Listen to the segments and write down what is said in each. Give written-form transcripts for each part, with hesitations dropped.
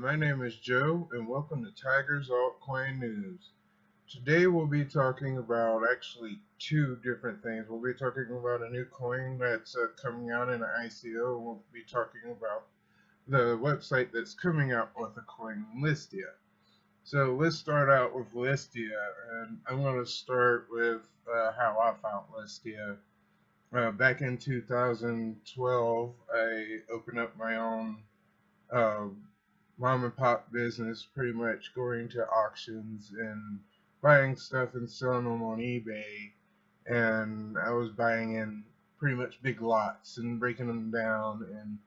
my name is Joe, and welcome to Tiger's Altcoin News. Today we'll be talking about actually two different things. We'll be talking about a new coin that's coming out in an ICO, and we'll be talking about the website that's coming out with a coin, Listia. So let's start out with Listia, and I'm going to start with how I found Listia. Back in 2012, I opened up my own uh, mom and pop business, pretty much going to auctions and buying stuff and selling them on eBay. And I was buying in pretty much big lots and breaking them down. And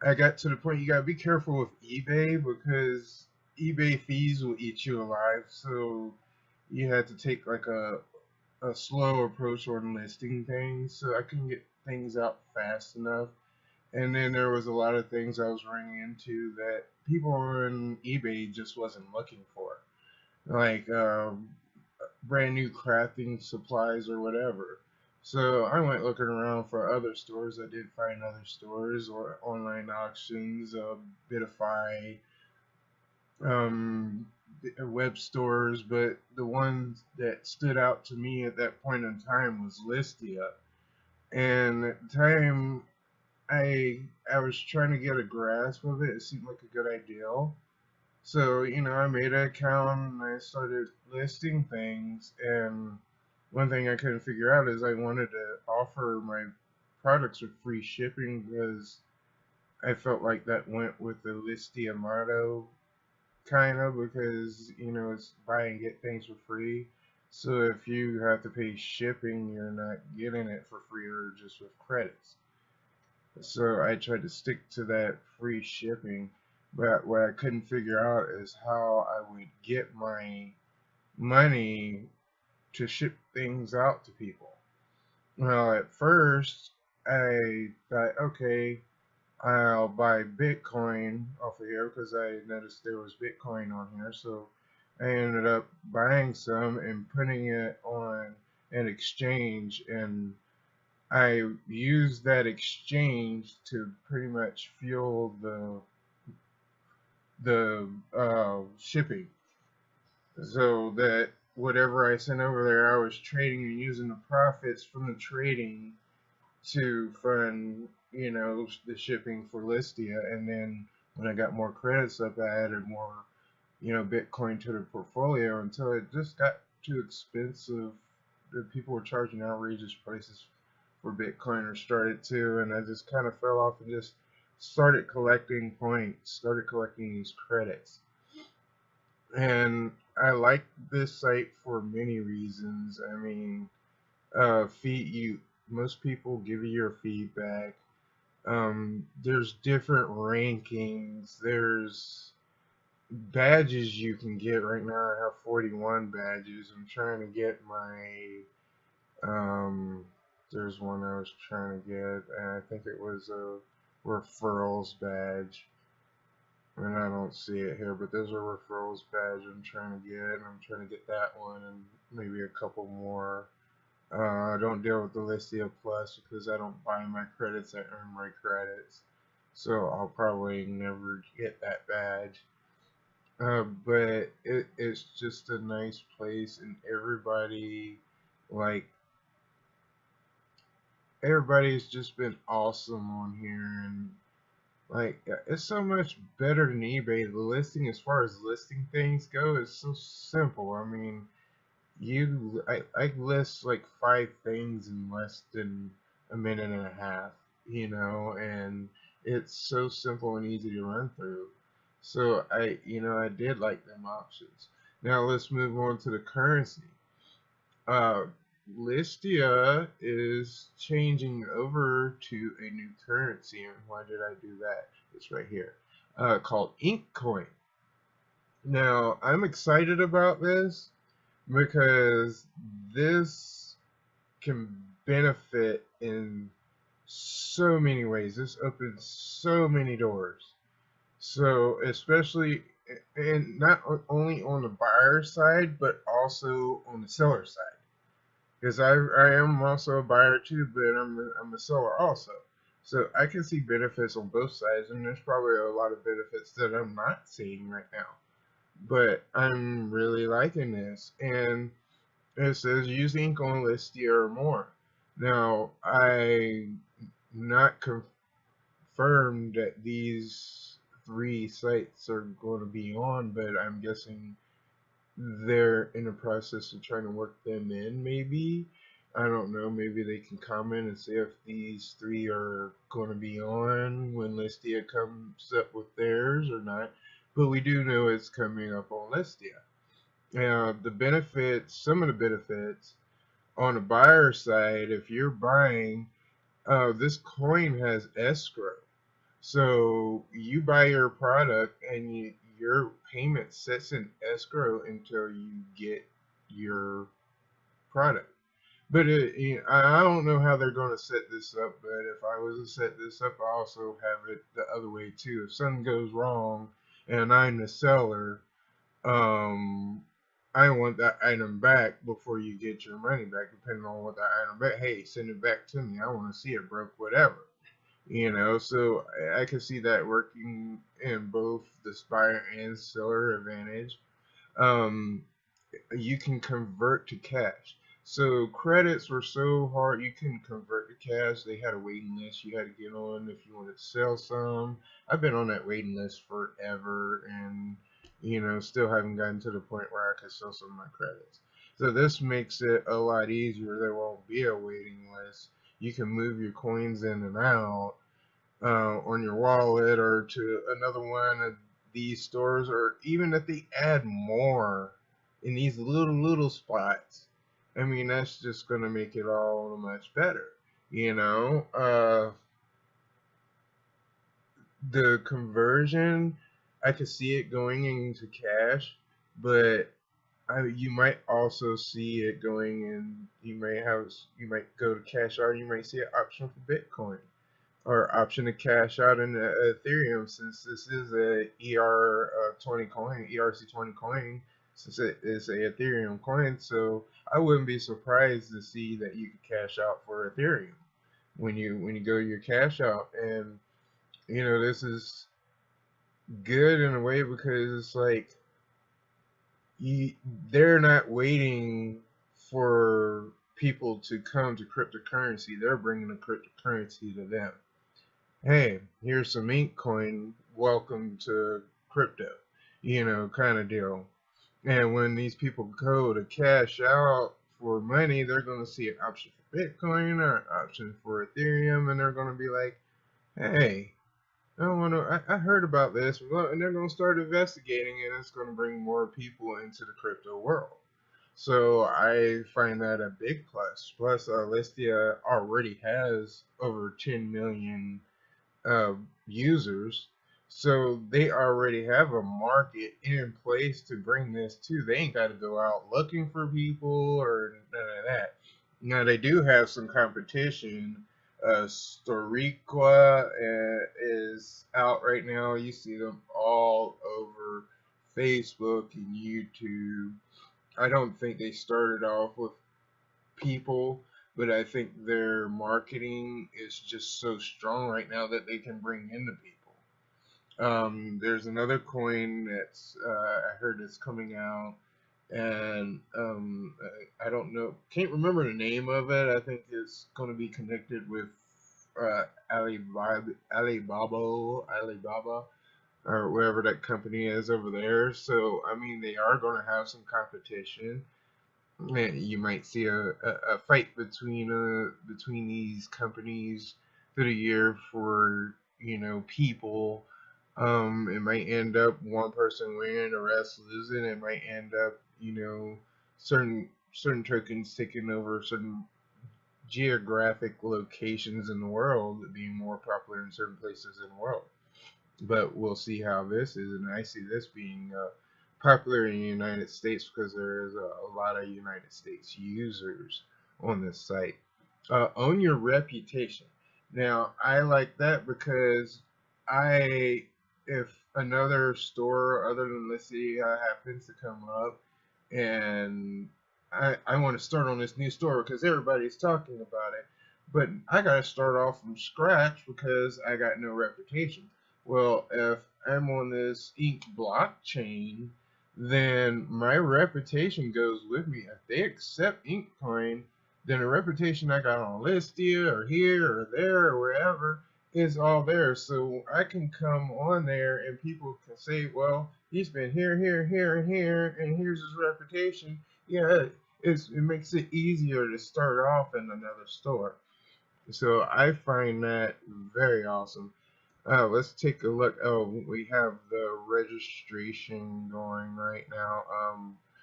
I got to the point you gotta be careful with eBay because eBay fees will eat you alive. So you had to take like a slow approach on listing things so I couldn't get things out fast enough. And then there was a lot of things I was running into that people on eBay just wasn't looking for, like brand new crafting supplies or whatever. So I went looking around for other stores. I did find other stores or online auctions, Bitify, web stores, but the one that stood out to me at that point in time was Listia. And at the time, I was trying to get a grasp of it. It seemed like a good idea. So, I made an account and I started listing things. And one thing I couldn't figure out is I wanted to offer my products with free shipping because I felt like that went with the Listia motto, kind of, because, it's buy and get things for free. So if you have to pay shipping, you're not getting it for free or just with credits. So I tried to stick to that free shipping, but what I couldn't figure out is how I would get my money to ship things out to people. Well, at first, I thought, okay, I'll buy Bitcoin off of here because I noticed there was Bitcoin on here. So I ended up buying some and putting it on an exchange, and I used that exchange to pretty much fuel the shipping, so that whatever I sent over there, I was trading and using the profits from the trading to fund, the shipping for Listia. And then when I got more credits up, I added more, Bitcoin to the portfolio until it just got too expensive. The people were charging outrageous prices for Bitcoin, or started to, and I just kind of fell off and just started collecting points, started collecting these credits. And I like this site for many reasons. I mean, most people give you your feedback. There's different rankings. There's badges you can get. Right now I have 41 badges. I'm trying to get my there's one I was trying to get, and I think it was a referrals badge, and I don't see it here, but there's a referrals badge I'm trying to get, and I'm trying to get that one and maybe a couple more. I don't deal with the Listia Plus because I don't buy my credits, I earn my credits, so I'll probably never get that badge. But it's just a nice place, and everybody's just been awesome on here, and it's so much better than eBay. The listing, as far as listing things go, is so simple. I mean, I list like 5 things in less than a minute and a half, and it's so simple and easy to run through. So I did like them options. Now let's move on to the currency. Listia is changing over to a new currency, and why did I do that? It's right here, called Altcoin. Now I'm excited about this because this can benefit in so many ways. This opens so many doors. So especially, and not only on the buyer side, but also on the seller side. Because I am also a buyer too, but I'm a seller also. So I can see benefits on both sides, and there's probably a lot of benefits that I'm not seeing right now. But I'm really liking this, and it says use ink on Listia or more. Now I not confirmed that these three sites are going to be on, but I'm guessing they're in the process of trying to work them in, maybe. I don't know, maybe they can comment and see if these three are going to be on when Listia comes up with theirs or not. But we do know it's coming up on Listia. The benefits, some of the benefits on the buyer side, if you're buying, this coin has escrow. So you buy your product and your payment sits in escrow until you get your product. But I don't know how they're going to set this up. But if I was to set this up, I also have it the other way too. If something goes wrong and I'm the seller, um, I want that item back before you get your money back, depending on what that item. But hey, send it back to me. I want to see it broke, whatever. So I can see that working in both the buyer and seller advantage. Um, you can convert to cash. So credits were so hard, you couldn't convert to cash. They had a waiting list you had to get on if you wanted to sell some. I've been on that waiting list forever, and still haven't gotten to the point where I could sell some of my credits. So this makes it a lot easier. There won't be a waiting list. You can move your coins in and out on your wallet or to another one of these stores, or even if they add more in these little spots. I mean, that's just gonna make it all much better. The conversion, I could see it going into cash, but you might also see it going in. You might go to cash out. You might see an option for Bitcoin or option to cash out in Ethereum, since this is a ER20 coin, ERC20 coin, since it is a Ethereum coin. So I wouldn't be surprised to see that you could cash out for Ethereum when you go to your cash out. And this is good in a way because it's like they're not waiting for people to come to cryptocurrency. They're bringing the cryptocurrency to them. Hey, here's some ink coin, welcome to crypto, kind of deal. And when these people go to cash out for money, they're going to see an option for Bitcoin or an option for Ethereum, and they're going to be like, hey, I heard about this, and they're going to start investigating, and it's going to bring more people into the crypto world. So I find that a big plus. Plus, Listia already has over 10 million users, so they already have a market in place to bring this to. They ain't got to go out looking for people or none of that. Now they do have some competition. Storiqua is out right now. You see them all over Facebook and YouTube. I don't think they started off with people, but I think their marketing is just so strong right now that they can bring in the people. There's another coin that's I heard is coming out, and I don't know, can't remember the name of it. I think it's going to be connected with Alibaba, or wherever that company is over there. So I mean, they are going to have some competition. You might see a fight between these companies through the year for people. It might end up one person winning, the rest losing. It might end up certain tokens taking over certain geographic locations in the world, being more popular in certain places in the world. But we'll see how this is, and I see this being popular in the United States because there is a lot of United States users on this site. Own your reputation. Now, I like that because if another store other than Listia happens to come up, and I want to start on this new store because everybody's talking about it, but I got to start off from scratch because I got no reputation. Well, if I'm on this Inc. blockchain, then my reputation goes with me. If they accept Inc. coin, then the reputation I got on Listia or here or there or wherever is all there. So I can come on there and people can say, well, he's been here, here, here, and here, and here's his reputation. Yeah, it makes it easier to start off in another store. So I find that very awesome. Let's take a look. Oh, we have the registration going right now.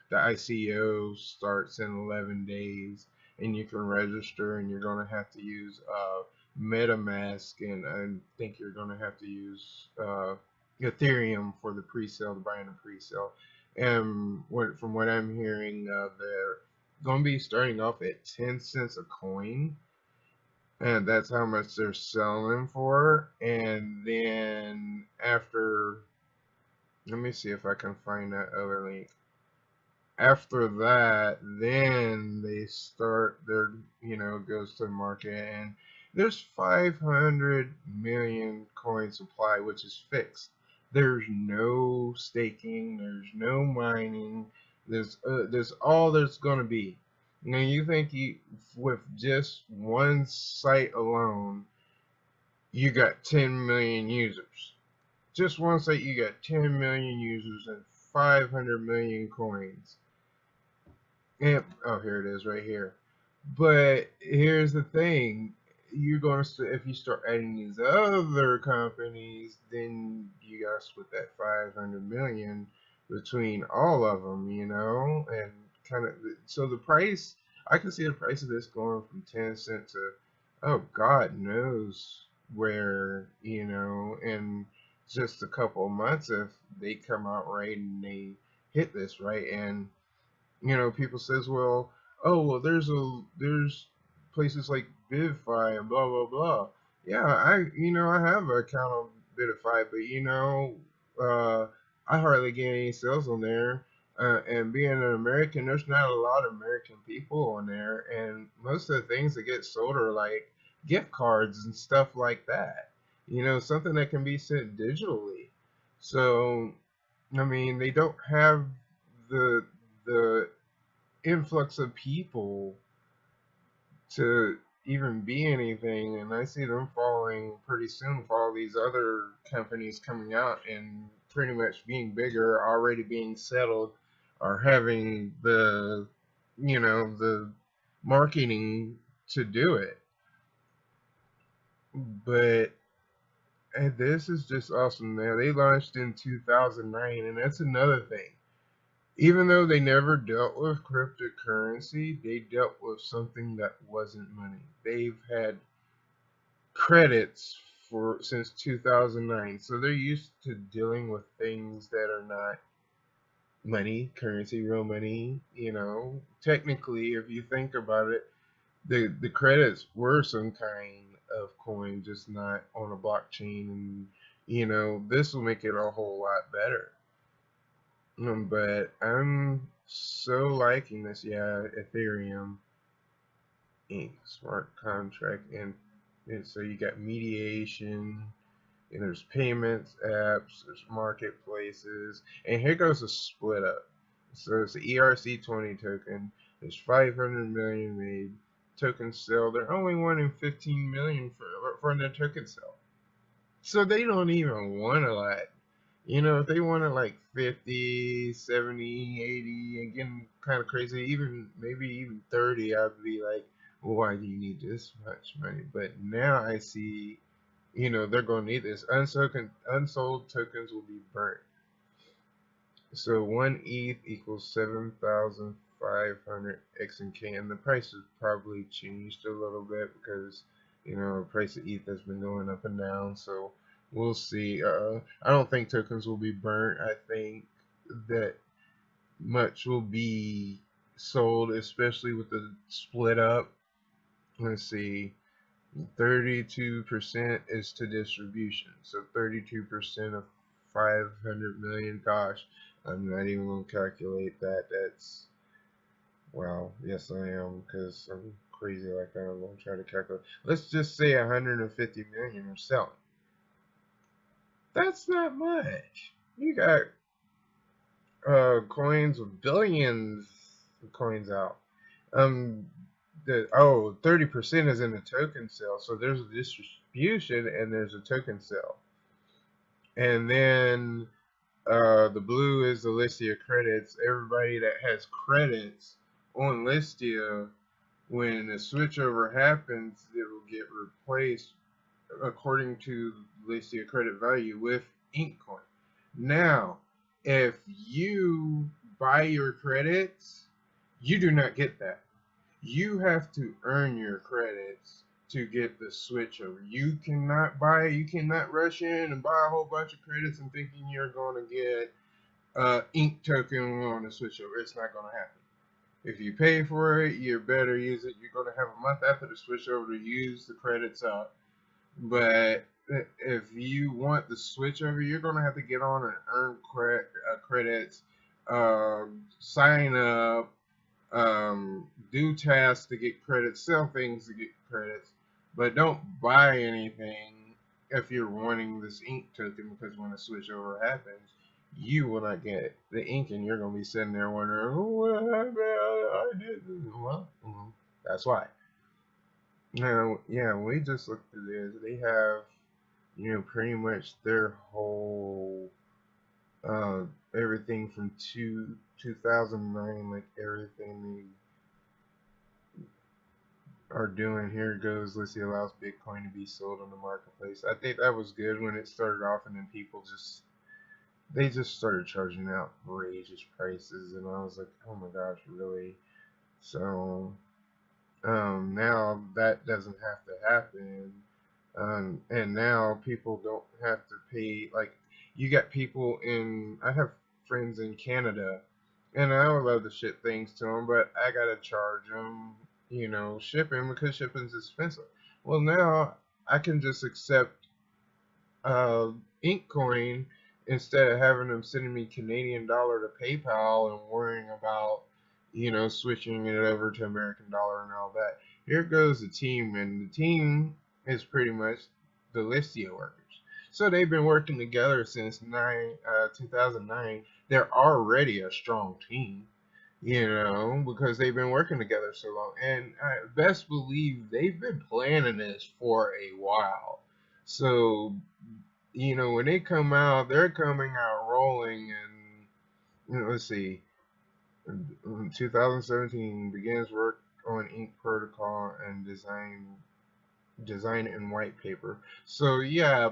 The ICO starts in 11 days, and you can register, and you're going to have to use MetaMask, and I think you're going to have to use Ethereum for the pre-sale, to buy in the pre-sale. And from what I'm hearing, they're going to be starting off at 10 cents a coin, and that's how much they're selling for. And then after, let me see if I can find that other link. After that, then they start their, goes to the market, and there's 500 million coin supply, which is fixed. There's no staking, there's no mining, there's all there's gonna be. Now you think with just one site alone, you got 10 million users. Just one site, you got 10 million users and 500 million coins. And, oh, here it is right here. But here's the thing. You're going to, if you start adding these other companies, then you got to split that 500 million between all of them, and kind of, so the price, I can see the price of this going from 10 cents to, oh, God knows where, in just a couple of months, if they come out right and they hit this right. And people says, well, oh, well, there's places like Bidify and blah blah blah. Yeah, I have an account on Bidify, but I hardly get any sales on there. And being an American, there's not a lot of American people on there, and most of the things that get sold are like gift cards and stuff like that. Something that can be sent digitally. So, I mean, they don't have the the influx of people to even be anything, and I see them falling pretty soon with all these other companies coming out and pretty much being bigger, already being settled, or having the marketing to do it. But this is just awesome. Now they launched in 2009, and that's another thing. Even though they never dealt with cryptocurrency, they dealt with something that wasn't money. They've had credits since 2009, so they're used to dealing with things that are not money, currency, real money. Technically, if you think about it, the credits were some kind of coin, just not on a blockchain, and this will make it a whole lot better. But I'm so liking this. Yeah, Ethereum Inc. smart contract, and so you got mediation, and there's payments apps, there's marketplaces, and here goes a split up. So it's the ERC20 token. There's 500 million made. Token sell. They're only wanting 15 million for their token sell. So they don't even want a lot. If they wanted like 50, 70, 80, and getting kind of crazy, maybe even 30, I'd be like, well, why do you need this much money? But now I see, they're going to need this. Unsold tokens will be burnt. So 1 ETH equals 7,500 X and K, and the price has probably changed a little bit because, the price of ETH has been going up and down. So we'll see. I don't think tokens will be burnt. I think that much will be sold, especially with the split up. Let's see. 32% is to distribution. So 32% of 500 million. Gosh, I'm not even going to calculate that. That's, wow. Yes, I am, because I'm crazy like that. I'm gonna try to calculate. Let's just say 150 million are selling. That's not much. You got coins with billions of coins out. Um, 30% is in the token sale. So there's a distribution and there's a token sale. And then the blue is the Listia credits. Everybody that has credits on Listia, when a switchover happens, it will get replaced according to Listia credit value with Altcoin. Now, if you buy your credits, you do not get that. You have to earn your credits to get the switchover. You cannot rush in and buy a whole bunch of credits and thinking you're going to get ink token on the switchover. It's not going to happen. If you pay for it, you better use it. You're going to have a month after the switchover to use the credits up. But if you want the switchover, you're going to have to get on and earn credits, sign up, do tasks to get credits, sell things to get credits, but don't buy anything if you're wanting this ink token, because when a switchover happens, you will not get the ink and you're going to be sitting there wondering, oh, what happened? I did this. Well, that's why. Now, yeah, we just looked at this. They have, pretty much their whole everything from 2009, like everything they are doing. Here it goes. Listia allows Bitcoin to be sold on the marketplace. I think that was good when it started off, and then people just started charging out outrageous prices, and I was like, oh my gosh, really? So now that doesn't have to happen. And now people don't have to pay. Like, you got people I have friends in Canada, and I would love to ship things to them, but I gotta charge them, shipping, because shipping's expensive. Well, now I can just accept Altcoin instead of having them sending me Canadian dollar to PayPal and worrying about, switching it over to American dollar and all that. Here goes the team, and the team is pretty much the Listia workers. So they've been working together since 2009. They're already a strong team, because they've been working together so long. And I best believe they've been planning this for a while. So, when they come out, they're coming out rolling. And let's see, in 2017 begins work on ink protocol and design and white paper. So yeah,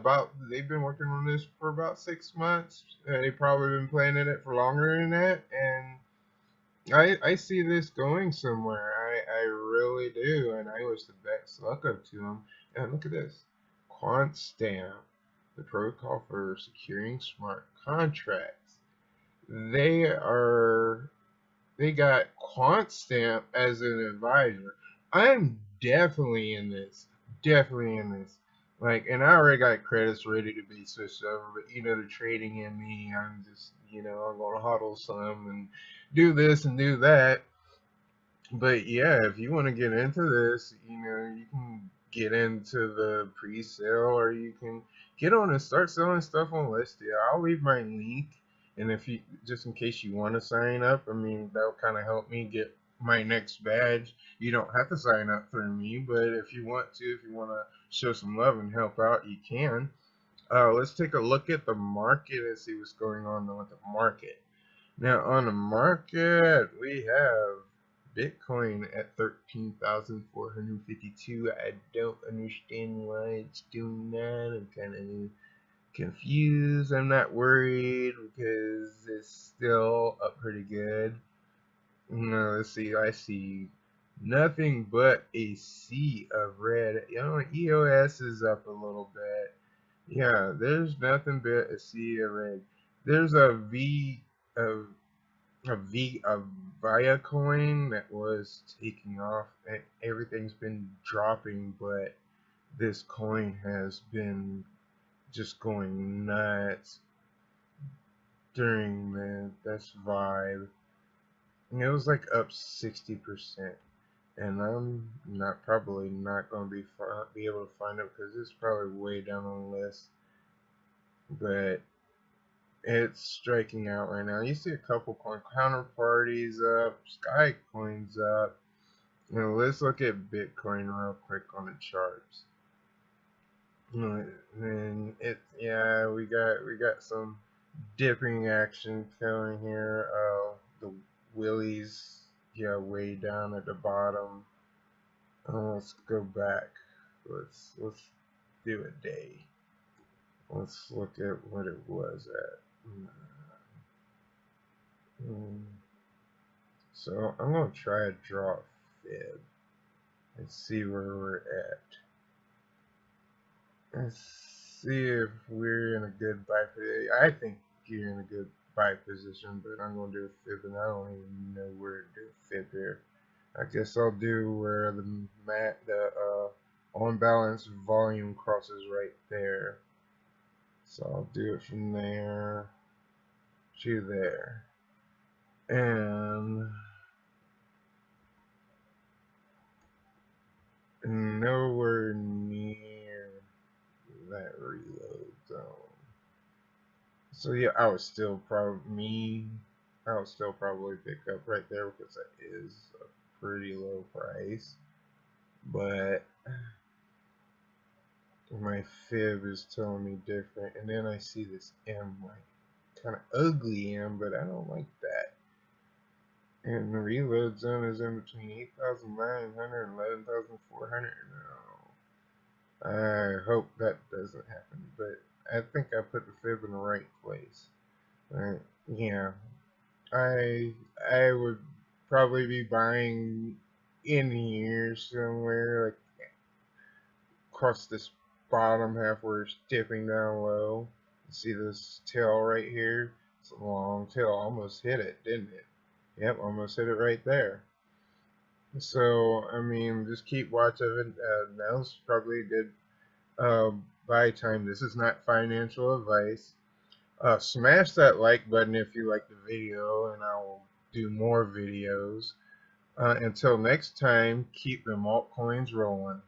they've been working on this for about 6 months. They've probably been planning it for longer than that, and I see this going somewhere. I really do, and I wish the best luck up to them. And look at this, QuantStamp, the protocol for securing smart contracts. They got QuantStamp as an advisor. I'm definitely in this. Like, and I already got credits ready to be switched over, but the trading in me, I'm just, I'm gonna hodl some and do this and do that. But yeah, if you want to get into this, you can get into the pre-sale, or you can get on and start selling stuff on Listia. I'll leave my link, and if you, just in case you want to sign up, that'll kind of help me get my next badge. You don't have to sign up through me, but if you want to show some love and help out, you can. Let's take a look at the market and see what's going on with the market. Now, on the market, we have Bitcoin at 13,452. I don't understand why it's doing that. I'm kind of confused. I'm not worried because it's still up pretty good. Let's see. I see nothing but a sea of red. EOS is up a little bit. Yeah, there's nothing but a sea of red. There's a Viacoin that was taking off, and everything's been dropping, but this coin has been just going nuts during this vibe. And it was like up 60%. and I'm probably not going to be able to find it because it's probably way down on the list. But it's striking out right now. You see a couple coin counterparties up, Sky Coin's up. Now let's look at Bitcoin real quick on the charts. And we got some dipping action going here. The willies, way down at the bottom. Let's go back. Let's do a day. Let's look at what it was at. So I'm gonna try to draw a fib and see where we're at. Let's see if we're in a good buy position. I think you're in a good buy position, but I'm gonna do a fib, and I don't even know where to do a fib here. I guess I'll do where the on balance volume crosses right there. So I'll do it from there to there, and nowhere near that reload zone. So yeah, I would still probably pick up right there because that is a pretty low price. But my fib is telling me different, and then I see this M, like kind of ugly M, but I don't like that. And the reload zone is in between 8,900 and 11,400 now. I hope that doesn't happen, but I think I put the fib in the right place. Yeah, I would probably be buying in here somewhere, like across this bottom half where it's dipping down low. You see this tail right here? It's a long tail. Almost hit it, didn't it? Yep, almost hit it right there. So, I mean, just keep watch of it. Now's probably a good buy time. This is not financial advice. Smash that like button if you like the video, and I will do more videos. Until next time, keep them altcoins rolling.